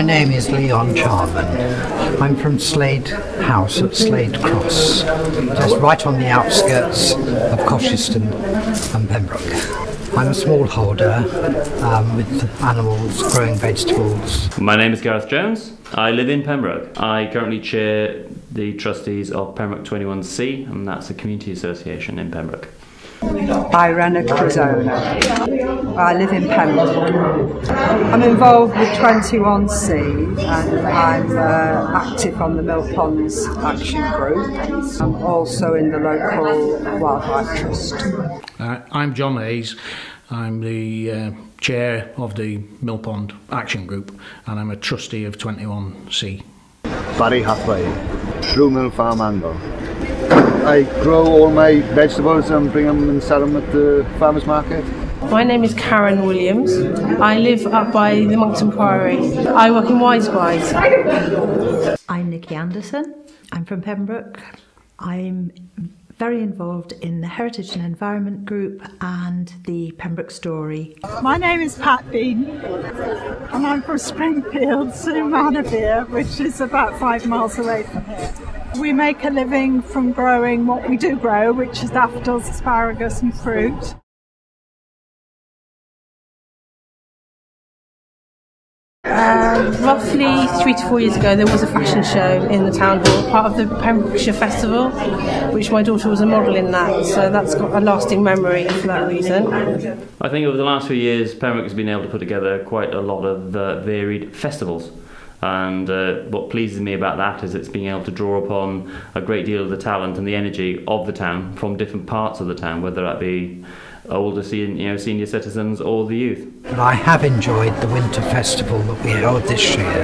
My name is Leon Charman. I'm from Slade House at Slade Cross, just right on the outskirts of Colchester and Pembroke. I'm a smallholder with animals, growing vegetables. My name is Gareth Jones. I live in Pembroke. I currently chair the trustees of Pembroke 21C, and that's a community association in Pembroke. Irene Crozona. I live in Pembroke. I'm involved with 21C and I'm active on the Mill Ponds Action Group. I'm also in the local Wildlife Trust. I'm John Hayes. I'm the chair of the Mill Pond Action Group and I'm a trustee of 21C. Barry Hathaway, Blue Mill Farm Angle. I grow all my vegetables and bring them and sell them at the farmers market. My name is Karen Williams. I live up by the Monkton Priory. I work in Wisewise. I'm Nikki Anderson. I'm from Pembroke. I'm very involved in the Heritage and Environment Group and the Pembroke Story. My name is Pat Bean and I'm from Springfield, Manavere, which is about 5 miles away from here. We make a living from growing what we do grow, which is daffodils, asparagus and fruit. Roughly 3 to 4 years ago there was a fashion show in the town hall, part of the Pembrokeshire Festival, which my daughter was a model in that, so that's got a lasting memory for that reason. I think over the last few years Pembroke has been able to put together quite a lot of varied festivals. And what pleases me about that is it's being able to draw upon a great deal of the talent and the energy of the town from different parts of the town, whether that be older senior citizens or the youth. But I have enjoyed the winter festival that we held this year,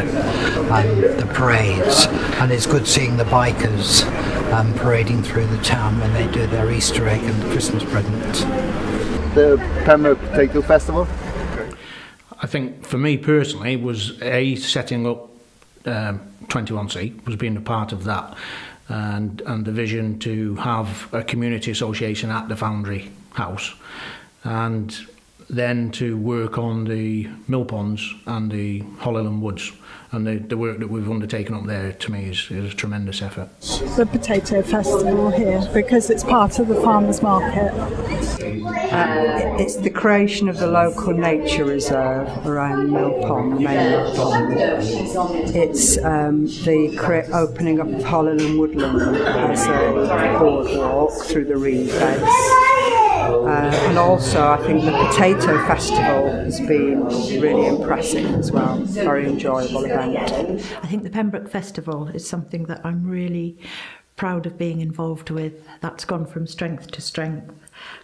and the parades, and it's good seeing the bikers parading through the town when they do their Easter egg and Christmas presents. The Pembroke Potato Festival. I think for me personally was setting up 21C, was being a part of that, and the vision to have a community association at the Foundry House, and then to work on the Mill Ponds and the Holyland Woods, and the work that we've undertaken up there to me is a tremendous effort. The Potato Festival here, because it's part of the farmers market. It's the creation of the local nature reserve around Mill Pond, the main Mill Pond. It's the opening up of Holyland Woodland as a boardwalk through the reed beds. And also I think the Potato Festival has been really impressive as well, very enjoyable event. I think the Pembroke Festival is something that I'm really proud of being involved with. That's gone from strength to strength,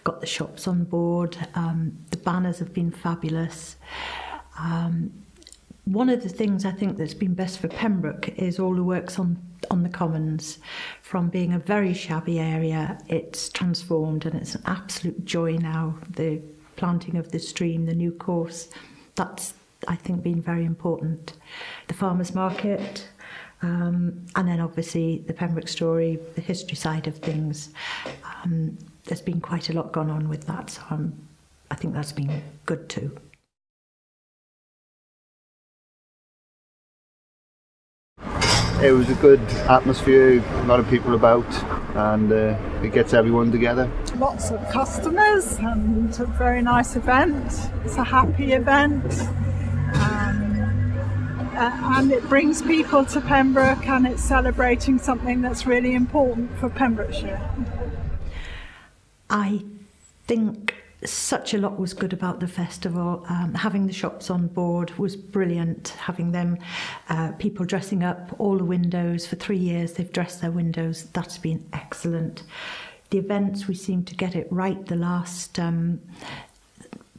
got the shops on board, the banners have been fabulous. One of the things I think that's been best for Pembroke is all the works on the commons. From being a very shabby area, it's transformed and it's an absolute joy now. The planting of the stream, the new course, that's, I think, been very important. The farmers market, and then obviously the Pembroke Story, the history side of things. There's been quite a lot gone on with that, so I think that's been good too. It was a good atmosphere, a lot of people about, and it gets everyone together. Lots of customers and it's a very nice event. It's a happy event. And it brings people to Pembroke and it's celebrating something that's really important for Pembrokeshire. I think such a lot was good about the festival. Having the shops on board was brilliant. Having them, people dressing up all the windows. For 3 years they've dressed their windows. That's been excellent. The events, we seemed to get it right the last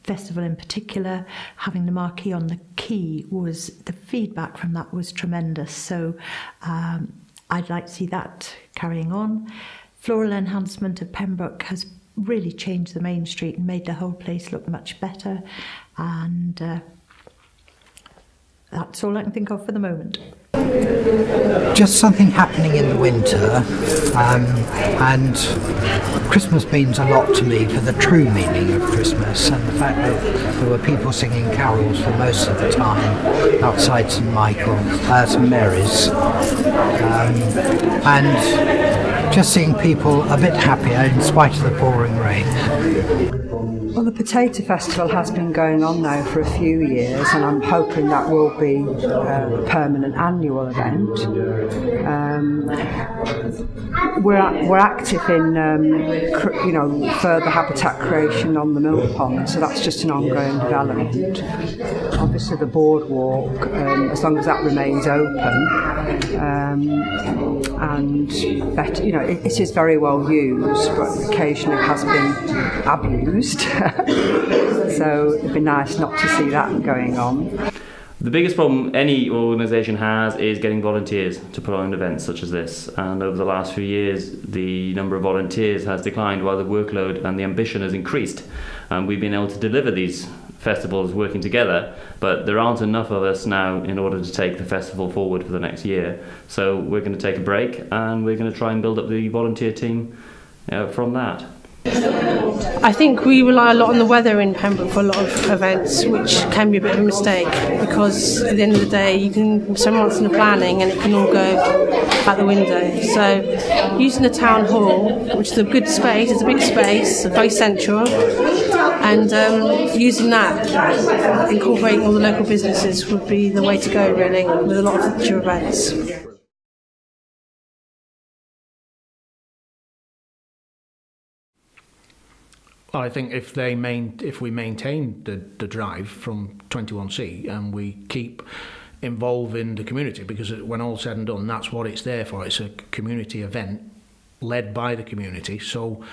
festival in particular. Having the marquee on the quay, was the feedback from that was tremendous. So I'd like to see that carrying on. Floral enhancement of Pembroke has really changed the main street and made the whole place look much better, and that's all I can think of for the moment. just something happening in the winter, and Christmas means a lot to me for the true meaning of Christmas, and the fact that there were people singing carols for most of the time outside St Mary's, and just seeing people a bit happier in spite of the pouring rain. Well, the Potato Festival has been going on now for a few years, and I'm hoping that will be a permanent annual event. We're active in further habitat creation on the mill pond, so that's just an ongoing development. Obviously, the boardwalk, as long as that remains open, and better, it is very well used, but occasionally it has been abused. So it'd be nice not to see that going on. The biggest problem any organisation has is getting volunteers to put on events such as this, and over the last few years the number of volunteers has declined while the workload and the ambition has increased, and we've been able to deliver these festivals working together, but there aren't enough of us now in order to take the festival forward for the next year. So we're going to take a break and we're going to try and build up the volunteer team from that. I think we rely a lot on the weather in Pembroke for a lot of events, which can be a bit of a mistake, because at the end of the day you can spend months in the planning and it can all go out the window. So using the town hall, which is a good space, it's a big space, very central, and using that, incorporating all the local businesses would be the way to go, really, with a lot of future events. I think if we maintain the drive from 21C and we keep involving the community, because when all's said and done, that's what it's there for. It's a community event led by the community. So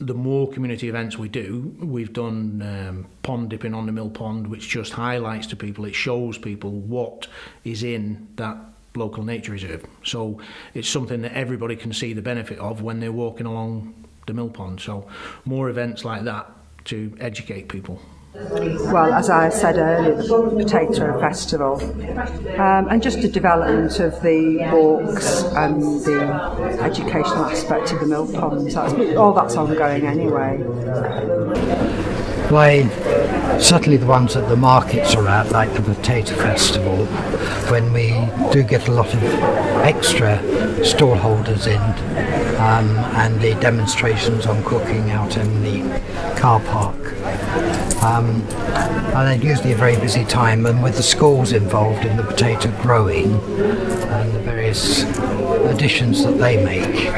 the more community events we do, we've done pond dipping on the mill pond, which just highlights to people, it shows people what is in that local nature reserve. So it's something that everybody can see the benefit of when they're walking along the mill pond. So more events like that to educate people. Well, as I said earlier, the Potato Festival, and just the development of the walks and the educational aspect of the mill ponds. All that's ongoing anyway. Why, certainly the ones that the markets are at, like the Potato Festival, when we do get a lot of extra stallholders in, and the demonstrations on cooking out in the car park. And they're usually a very busy time, and with the schools involved in the potato growing and the various additions that they make,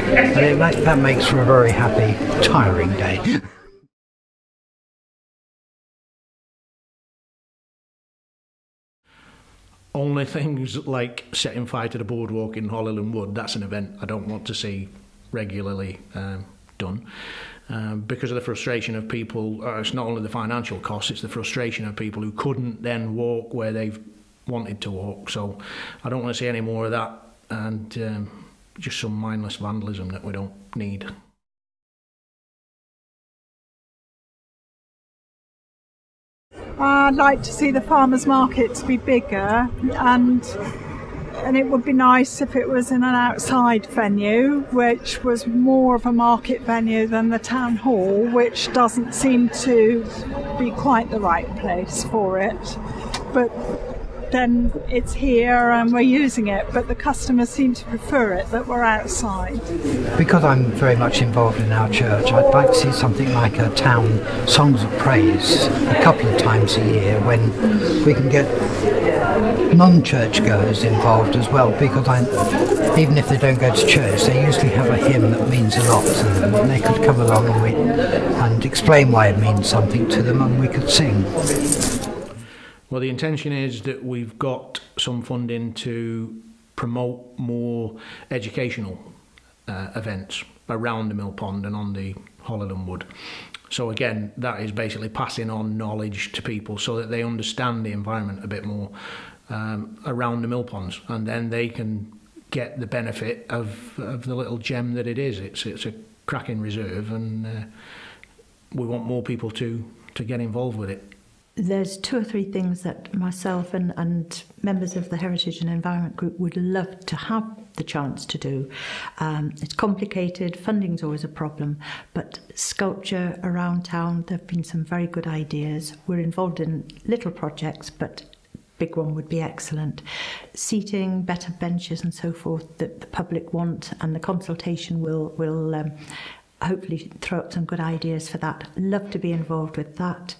that makes for a very happy, tiring day. Only things like setting fire to the boardwalk in Holyland Wood, that's an event I don't want to see regularly done. Because of the frustration of people, it's not only the financial costs, it's the frustration of people who couldn't then walk where they've wanted to walk. So I don't want to see any more of that, and just some mindless vandalism that we don't need. I'd like to see the farmers' markets be bigger, and it would be nice if it was in an outside venue, which was more of a market venue than the town hall, which doesn't seem to be quite the right place for it. But then it's here and we're using it, but the customers seem to prefer it that we're outside. Because I'm very much involved in our church, I'd like to see something like a town songs of praise a couple of times a year, when we can get non-church goers involved as well, because even if they don't go to church, they usually have a hymn that means a lot to them, and they could come along and explain why it means something to them, and we could sing. Well, the intention is that we've got some funding to promote more educational events around the mill pond and on the Holyland Wood. So again, that is basically passing on knowledge to people so that they understand the environment a bit more around the mill ponds, and then they can get the benefit of the little gem that it is. It's a cracking reserve, and we want more people to get involved with it. there's 2 or 3 things that myself and members of the Heritage and Environment Group would love to have the chance to do. It's complicated, funding's always a problem, but sculpture around town, there have been some very good ideas. We're involved in little projects, but big one would be excellent. Seating, better benches and so forth that the public want, and the consultation will hopefully throw up some good ideas for that. Love to be involved with that.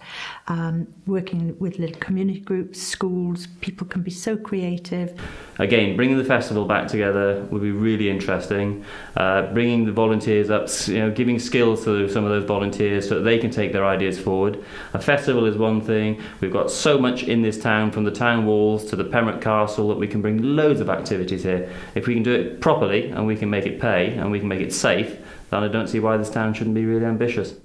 Working with little community groups, schools, people can be so creative. Again, bringing the festival back together would be really interesting. Bringing the volunteers up, giving skills to some of those volunteers so that they can take their ideas forward. A festival is one thing. We've got so much in this town, from the town walls to the Pembroke Castle, that we can bring loads of activities here. If we can do it properly and we can make it pay and we can make it safe, then I don't see why this town shouldn't be really ambitious.